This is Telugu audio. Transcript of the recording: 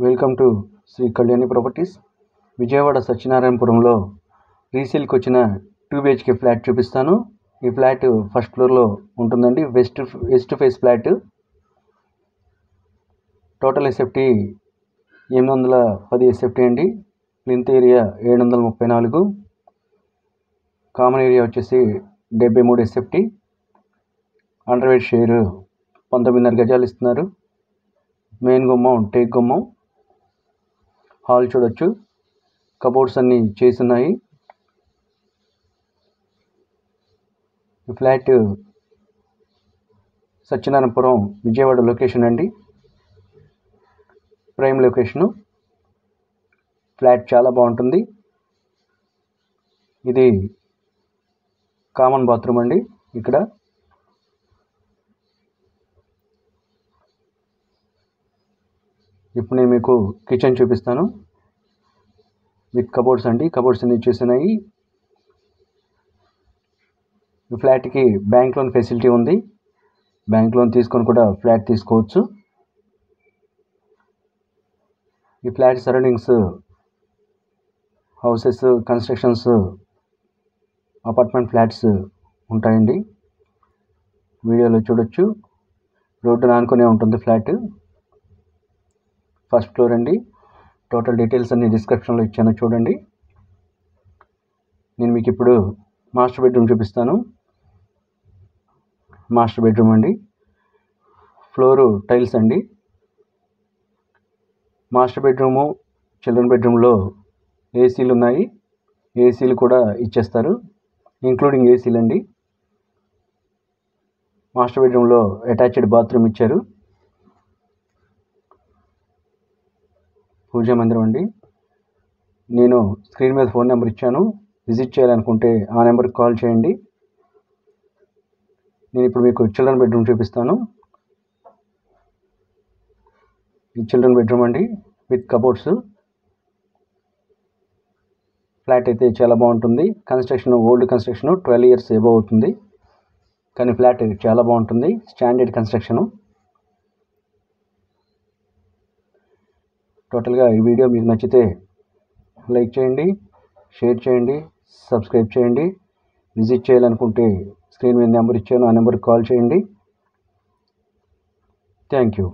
Welcome to Shri Kalyani properties. Vijayawada సత్యనారాయణపురంలో రీసేల్కి వచ్చిన 2 BHK ఫ్లాట్ చూపిస్తాను. ఈ ఫ్లాట్ ఫస్ట్ ఫ్లోర్లో ఉంటుందండి. West face flat. Total SFT 810 SFT అండి. ప్లింత్ ఏరియా 734, కామన్ ఏరియా వచ్చేసి 73 ఎస్ఎఫ్టీ. అండర్వేట్ షేర్ 19.5 గజాలు ఇస్తున్నారు. మెయిన్ గుమ్మం టేక్ గుమ్మం. హాల్ చూడొచ్చు. కబోర్డ్స్ అన్నీ చేస్తున్నాయి. ఈ ఫ్లాట్ సత్యనారాయణపురం విజయవాడ లొకేషన్ అండి. Prime location. ఫ్లాట్ చాలా బాగుంటుంది. ఇది కామన్ బాత్రూమ్ అండి. ఇక్కడ ఇప్పుడు నేను మీకు కిచెన్ చూపిస్తాను విత్ కబోర్డ్స్ అండి. కబోర్డ్స్ అన్ని చేస్తున్నాయి. ఈ ఫ్లాట్కి బ్యాంక్ లోన్ ఫెసిలిటీ ఉంది. బ్యాంక్ లోన్ తీసుకొని కూడా ఫ్లాట్ తీసుకోవచ్చు. ఈ flat surroundings houses, constructions, apartment flats ఉంటాయండి. వీడియోలో చూడొచ్చు. రోడ్డు ఆనుకునే ఉంటుంది ఫ్లాట్. ఫస్ట్ ఫ్లోర్ అండి. టోటల్ డీటెయిల్స్ అన్ని డిస్క్రిప్షన్లో ఇచ్చాను, చూడండి. నేను మీకు ఇప్పుడు మాస్టర్ బెడ్రూమ్ చూపిస్తాను. మాస్టర్ బెడ్రూమ్ అండి. ఫ్లోరు టైల్స్ అండి. మాస్టర్ బెడ్రూము, చిల్డ్రన్ బెడ్రూమ్లో ఏసీలు ఉన్నాయి. ఏసీలు కూడా ఇచ్చేస్తారు, ఇంక్లూడింగ్ ఏసీలు అండి. మాస్టర్ బెడ్రూమ్లో అటాచ్డ్ బాత్రూమ్ ఇచ్చారు. పూజా మందిరం అండి. నేను స్క్రీన్ మీద ఫోన్ నెంబర్ ఇచ్చాను. విజిట్ చేయాలనుకుంటే ఆ నెంబర్కి కాల్ చేయండి. నేను ఇప్పుడు మీకు చిల్డ్రన్ బెడ్రూమ్ చూపిస్తాను. ఈ చిల్డ్రన్ బెడ్రూమ్ అండి విత్ కబోర్డ్స్. ఫ్లాట్ అయితే చాలా బాగుంటుంది. Construction old construction, 12 years above అవుతుంది. కానీ ఫ్లాట్ చాలా బాగుంటుంది. Standard construction. టోటల్గా ఈ వీడియో మీకు నచ్చితే లైక్ చేయండి, షేర్ చేయండి, సబ్స్క్రైబ్ చేయండి. విజిట్ చేయాలనుకుంటే స్క్రీన్ మీద నెంబర్ ఇచ్చాను, ఆ నెంబర్కి కాల్ చేయండి. Thank you.